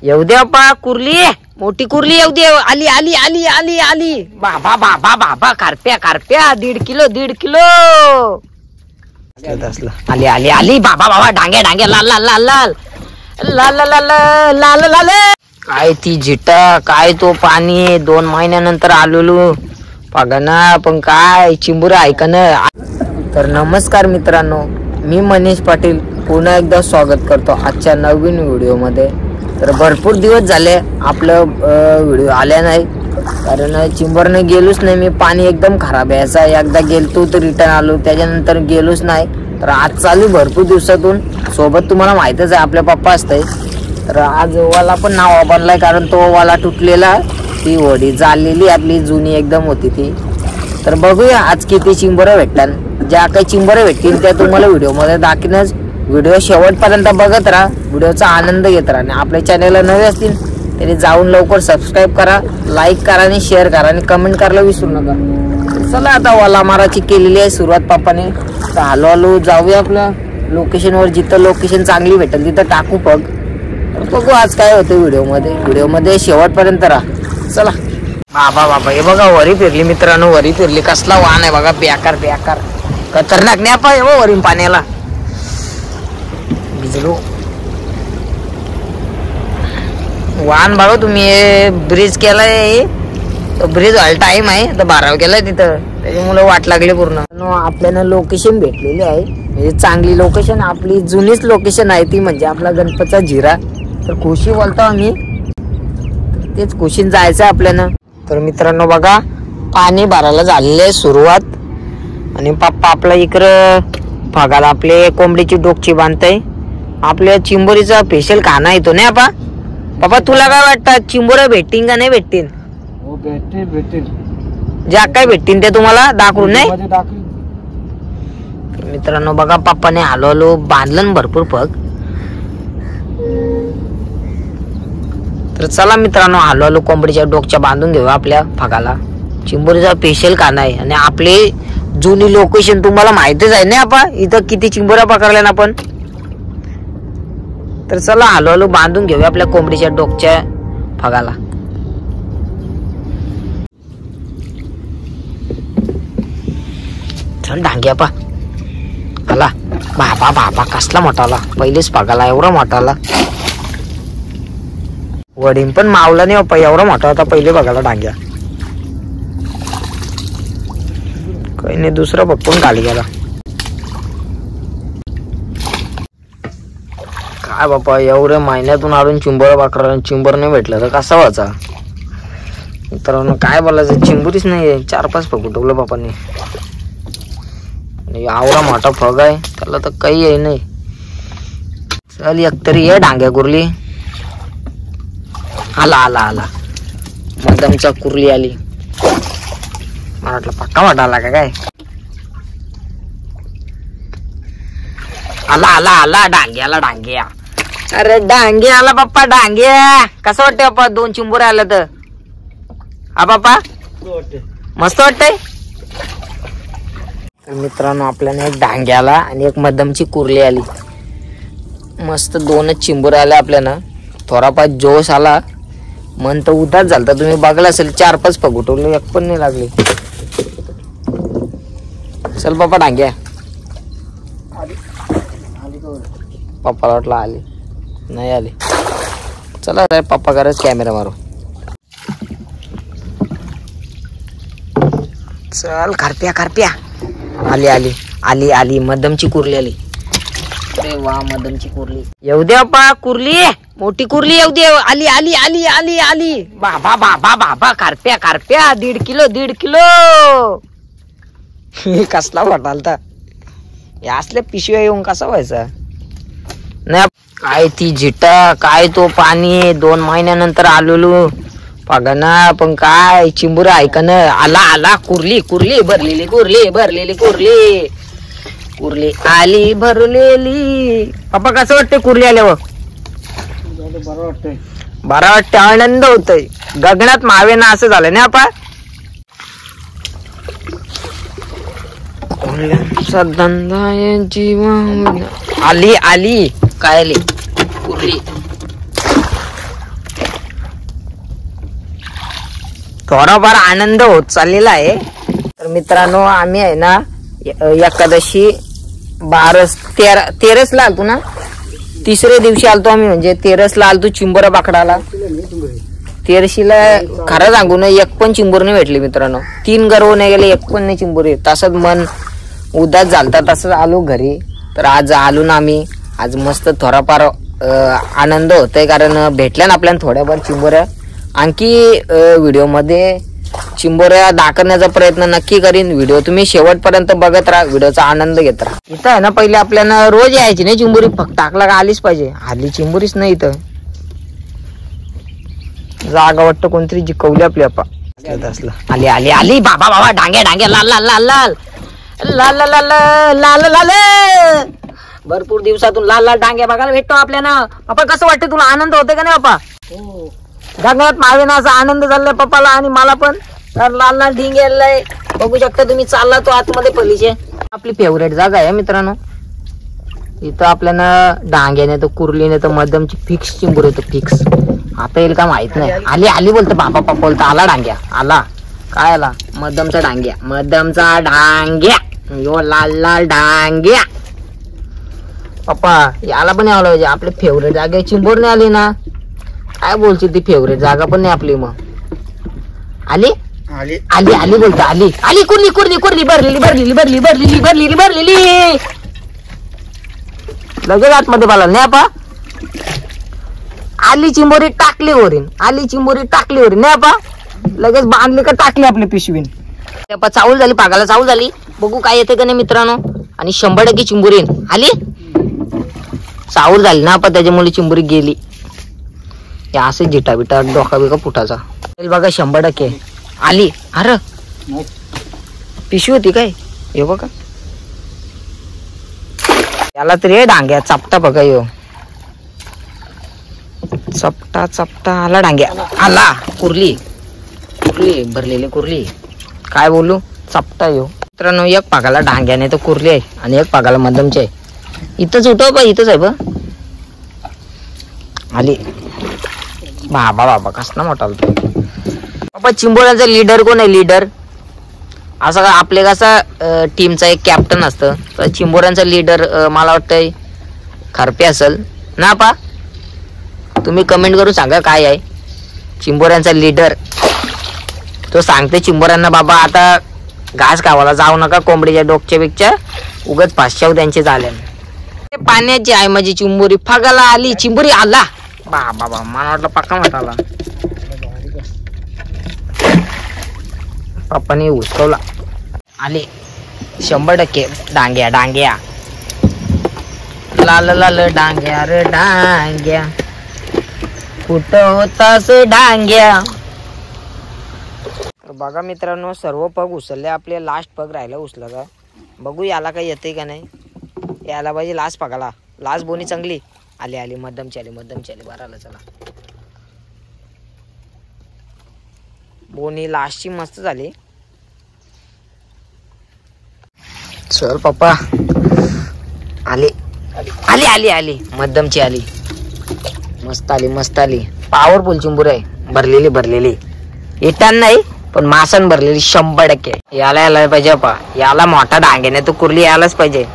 येऊ दे बाप्पा कुर्ली, मोठी कुर्ली येऊ दे. आली आली आली आली आली. बाबा बाबा बाबा कारप्या कारप्या 1.5 किलो 1.5 किलो. आली आली आली. बाबा बाबा डांगे डांगे लाल लाल लाल लाल लाल लाल लाल लाल लाल. काय ती जिटा, काय तो पाणी 2 महिन्यानंतर आलेलो पागना. पण काय चिंबुरा ऐकणं. तर नमस्कार मित्रांनो, मी मनीष पाटील पुन्हा एकदा स्वागत करतो आजच्या नवीन व्हिडिओमध्ये. तर भरपूर दिवस झाले आपलं व्हिडिओ आल्या नाही, कारण चिंबरने गेलोच नाही मी. पाणी एकदम खराब आहे. असा एकदा गेलतो तर रिटर्न आलो, त्याच्यानंतर गेलोच नाही. तर आज चालू भरपूर दिवसातून सोबत. तुम्हाला माहितच आहे आपल्या पप्पा असतंय. तर आज वाला पण नाव बनलाय, कारण तो वाला तुटलेला, ती होडी चाललेली आपली जुनी एकदम होती ती. तर बघूया आज किती चिंबरं भेटतात. ज्या काही चिंबरं भेटतील त्या तुम्हाला व्हिडिओमध्ये दाखवणच. व्हिडिओ शेवटपर्यंत बघत राहा, व्हिडिओचा आनंद घेत राहा. आणि आपल्या चॅनलला नवे असतील तरी जाऊन लवकर सबस्क्राईब करा, लाईक करा आणि शेअर करा आणि कमेंट करायला विसरू नका. चला आता वाला माराची केलेली आहे सुरुवात पप्पाने. तर हळू हळू जाऊया आपल्या लोकेशनवर. जिथं लोकेशन चांगली भेटेल तिथं टाकू पग. बघू आज काय होतं व्हिडिओमध्ये शेवटपर्यंत राहा. चला. बाबा बाबा हे बघा वरी फिरली मित्रांनो, वरी फिरली. कसला वाहन आहे बघा, बेकार बेकार खतरनाक. नाही पाय वरील पाण्याला भिजलो. वाहन बघा तुम्ही. ब्रिज केलाय, ब्रिज व्हायला टाइम आहे तर 12 केलाय तिथं, त्याच्यामुळे वाट लागली पूर्ण. आपल्याला लोकेशन भेटलेली आहे, म्हणजे चांगली लोकेशन, आपली जुनीच लोकेशन आहे ती, म्हणजे आपला गणपतचा जिरा. तर खुशी बोलतो आम्ही, तेच खुशीन जायचं आपल्याला. तर मित्रांनो बघा पाणी भरायला झालेलं आहे सुरुवात. आणि पप्पा आपला इकडं भागाला आपले कोंबडीची डोकची बांधताय. आपल्या चिंबोरीचा स्पेशल खाना येतो नाही आपा. पप्पा तुला काय वाटतं, चिंबोऱ्या भेटतील का नाही भेटतील? हो भेटतील भेटतील. ज्या काय भेटतील ते तुम्हाला दाखवून नाही. मित्रांनो बघा पप्पाने हळूहळू बांधलं भरपूर पग. तर चला मित्रांनो हळूहळू कोंबडीच्या डोकच्या बांधून घेऊ आपल्या भागाला. चिंबोरीचा स्पेशल खाना आहे आणि आपले जुनी लोकेशन तुम्हाला माहितीच आहे ना आपा. इथं किती चिंबोऱ्या पकडल्या ना आपण. तर चला हळूहळू बांधून घेऊया आपल्या कोंबडीच्या डोकच्या भागाला. चल डांगे आपा आला. बाबा बाबा कसला मोठा आला, पहिलेच भागाला एवढा मोठा आला. वडीन पण मावला नाही बाप्पा, एवढा मोठा होता पहिले बघायला डांग्या. काही नाही, दुसरा पप्पून खाली गेला. काय बाप्पा एवढ्या महिन्यातून आणून चिंबर पाकरा, चिंबर नाही भेटलं तर कसा व्हायचा. मित्रांनो काय बोलायचं, चिंबुरीच नाही. 4-5 फग उठवलं बापाने. एवढा मोठा फग आहे त्याला तर काही आहे नाही. चल एकतरी ये डांग्या कुर्ली. आला आला आला. मध्यमचा कुर्ली आली. मला वाटलं पक्का मोठा आला का काय. आला आला आला डांग्याला डांग्या. अरे डांगे आला बाप्पा डांग्या. कसं वाटतंय बाप्पा 2 चिंबोऱ्या आल्या तर. हा बाप्पा मस्त वाटतंय. मित्रांनो आपल्याला एक डांग्याला आणि एक मध्यमची कुर्ली आली. मस्त 2च चिंबोऱ्या आल्या आपल्याला. थोडाफार जोश आला, मन तर उदास झालं. तर तुम्ही बघला असेल 4-5 फग उठवले, एक पण नाही लागले. चल बाप्पा डांग्या. पप्पाला वाटलं आली, नाही आली. चला पप्पा करायच कॅमेरा मारू. चल खारप्या खारप्या. आली आली आली आली. मध्यमची कुर्ली आली. अरे वा मध्यमची कुर्ली. येऊ दे बाप्पा कुर्ली, मोठी कुर्ली येऊ दे. आली आली आली आली आली. बाबा बाबा बाबा कारप्या कारप्या 1.5 किलो 1.5 किलो. कसला वाटालता. या असल्या पिशव्या येऊन कसा व्हायचा नाही. काय ती जिटा, काय तो पाणी 2 महिन्यानंतर आलेलो पागना. पण काय चिंबुरा ऐकणं. आला आला कुर्ली कुर्ली भरलेली कुर्ली भरलेली कुर्ली. कुर्ली आली भरलेली. पप्पा कसं वाटतंय कुर्ली आल्यावर? बरं वाटतं, आनंद होतोय. गगनात मावे ना असं झालं ना आपा. धंदा जीवन. आली आली काय आली कुर्ली. थोडाफार आनंद होत चाललेला आहे. तर मित्रांनो आम्ही आहे ना एकादशी 13ला आलतो ना, तिसऱ्या दिवशी आलतो आम्ही, म्हणजे 13ला आलतो चिंबोरा बाकडाला. 13शीला खरं सांगू ना एक पण चिंबोर नाही भेटली मित्रांनो. 3 गरव नाही गेले, एक पण नाही चिंबोरी. तसंच मन उदास झालता, तसंच आलो घरी. तर आज आलो ना आम्ही. आज मस्त थोडाफार आनंद होतोय, कारण भेटल्या ना आपल्याला थोड्याफार चिंबोऱ्या. आणखी व्हिडिओमध्ये चिंबोऱ्या दाखवण्याचा प्रयत्न नक्की करीन. व्हिडिओ तुम्ही शेवटपर्यंत बघत राहा, व्हिडिओचा आनंद घेत राहा. इथं आहे ना पहिले आपल्याला रोज यायची नाही चिंबोरी, फक्त टाकला का आलीच पाहिजे. हल्ली चिंबोरीच नाही इथं. जागा वाटतं कोणतरी जिकवली आपली आपा. आली आली आली बाबा बाबा डांग्या डांग्या लाल लाल लाल लाल लाल लाल लाल लाल लाल. भरपूर दिवसातून लाल लाल डांग्या बघायला भेटतो आपल्याला. पप्पा कसं वाटतं तुला, आनंद होते का नाही पप्पा? डांग्यात मावेनाचा आनंद झालाय पप्पाला आणि मला पण. तर लाल लाल ढिंग यायलाय, बघू शकता तुम्ही. चालला तो आतमध्ये पलीचे. आपली फेवरेट जागा आहे मित्रांनो. इथं आपल्याला डांग्याने तर कुर्लीने तर मध्यमची फिक्स चिंबूर येतो, फिक्स. आता येईल का माहित नाही. आली आली बोलतो बाबा पप्पा बोलतो. आला डांग्या, आला काय आला? मध्यमचा डांग्या, मध्यमचा डांग्या. यो लाल लाल डांग्या. पप्पा याला पण यावं पाहिजे. आपली फेवरेट जागा चिंबोर नाही आली ना, काय बोलची ती फेवरेट जागा पण नाही आपली. मग आली आली आली आली बोलतो. आली आली कुर्ली कुर्ली कुर्ली भरलेली भरलेली भरली भरलेली भरलेली भरलेली. लगेच आतमध्ये बोला नाही आपा. आली चिंबोरी टाकली वरीन, आली चिंबोरी टाकली वरीन नाही आपा. लगेच बांधली का टाकली आपली पिशवीन. आपा चावल झाली, पागाला चावल झाली. बघू काय येते का नाही मित्रांनो. आणि 100% चिंबोरी आली. चावल झाली ना आपा, त्याच्यामुळे चिंबोरी गेली. या असं जिटा बिटा डोका बिका फुटाचा बघा. 100% आली. अरे पिशवी होती काय हे बघा. याला तरी डांग्या चापटा बघा. यो चपटा चपटा आला डांग्या. आला कुर्ली कुर्ली भरलेली कुर्ली. काय बोलू चपटा यो मित्रांनो. एक पागाला डांग्याने तर कुर्ली आहे आणि एक पागाला मध्यमची आहे. इथंच उठव बा, इथंच आहे बा. आली बाबा बाबा कसला मोठा बाबा. चिंबोऱ्यांचा लीडर कोण आहे? लीडर असं का आपले कसं टीमचा एक कॅप्टन असतं, तर चिंबोऱ्यांचा लीडर मला वाटतंय खारपे असेल ना पा. तुम्ही कमेंट करून सांगा काय आहे चिंबोऱ्यांचा लीडर. तो सांगते चिंबोऱ्यांना बाबा आता घास खावायला जाऊ नका, कोंबडीच्या डोकच्या बिकच्या उगत पाचशाव त्यांचे झाले. पाण्याची आहे माझी चिंबोरी. फगाला आली चिंबोरी. आला बाबा बाबा. मला वाटलं पक्का मोठा आला. पप्पाने उचकवला. आले 100% डांग्या डांग्या लाल लाल डांग्या रे डांग्या. कुठं होतास डांग्या. बघा मित्रांनो सर्व पग उचलले आपले. लास्ट पग राहिला उचला का. बघू याला काही येते का नाही. याला पाहिजे लास्ट पगाला. लास्ट बोनी चांगली आली आली. मध्यमची आली मध्यमची आली. बरं चला बोनी लास्टची मस्त झाली. चल पप्पा. आली आली आली आली मध्यमची आली. मस्त आली मस्त आली. पॉवरफुल चिंबूर आहे. भरलेली भरलेली. इटान नाही पण मासन भरलेली 100%. याला यायला पाहिजे पप्पा. याला मोठा डांग्याने तो कुर्ली यायलाच पाहिजे.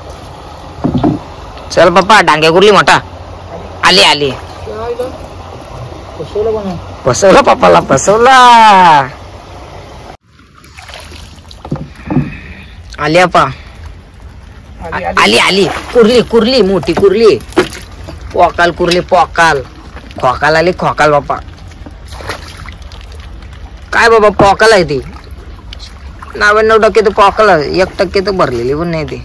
चल पप्पा डांग्या कुर्ली मोठा. आली आली. फसवलं पप्पाला फसवला. आली आपा. आली आली कुर्ली कुर्ली मोठी कुर्ली. पोकाल कुर्ली पोकाल. खोकाल आली खोकाल बाप्पा. काय बाबा पोकाल आहे ती. 99% तर पोकाल. 1% तर भरलेली पण नाही ती.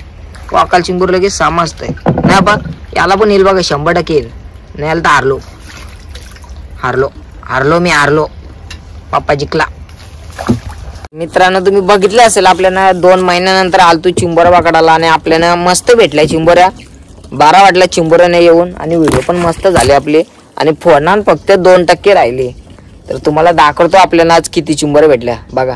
पोकाल चिंबूर लगेच समजतंय नाही बा. याला पण येईल बघा 100% येईल. नाही याला तर हारलो हारलो हारलो मी हारलो. पप्पा जिंकला. मित्रांनो तुम्ही बघितले असेल आपल्याला 2 महिन्यानंतर आलतो चिंबोरा पकडायला आणि आपल्याला मस्त भेटल्या चिंबोऱ्या. 12 वाटल्या चिंबोऱ्याने येऊन आणि व्हिडिओ पण मस्त झाले आपले. आणि फोनान फक्त 2% राहिले. तर तुम्हाला दाखवतो आपल्याला आज किती चिंबोऱ्या भेटल्या बघा.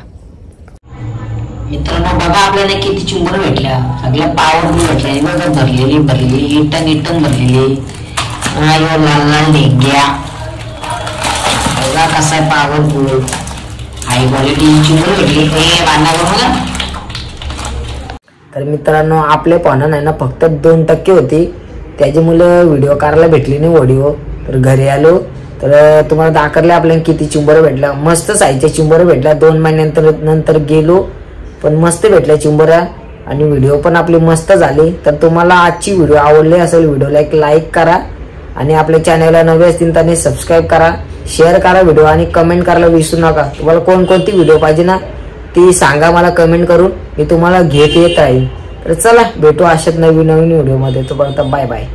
मित्रांनो बघा आपल्याला किती चिंबोऱ्या भेटल्या. सगळ्या पावरफुल भेटल्या बघा. भरलेली भरलेली इटन इटन भरलेली. लाल लाल ढेंग्या बघा कसा आहे पावरफुल. तर मित्रांनो आपले पाहणं नाही ना फक्त 2% होती, त्याच्यामुळे व्हिडिओ करायला भेटली नाही ऑडिओ. तर घरी आलो तर तुम्हाला दाखवले आपल्याला किती चिंबर भेटला. मस्त साईजच्या चिंबर भेटल्या. 2 महिन्यानंतर गेलो पण मस्त भेटल्या चिंबऱ्या आणि व्हिडिओ पण आपली मस्त झाली. तर तुम्हाला आजची व्हिडिओ आवडली असेल व्हिडिओला एक लाईक करा आणि आपल्या चॅनलला नवे असतील तर सबस्क्राईब करा, शेअर करा व्हिडिओ आणि कमेंट करायला विसरू नका. तुम्हाला कोणकोणती व्हिडिओ पाहिजे ना ती सांगा मला कमेंट करून, मी तुम्हाला घेत येत राहील. तर चला भेटू अशाच नवीन व्हिडिओ मध्ये. तोपर्यंत बाय बाय.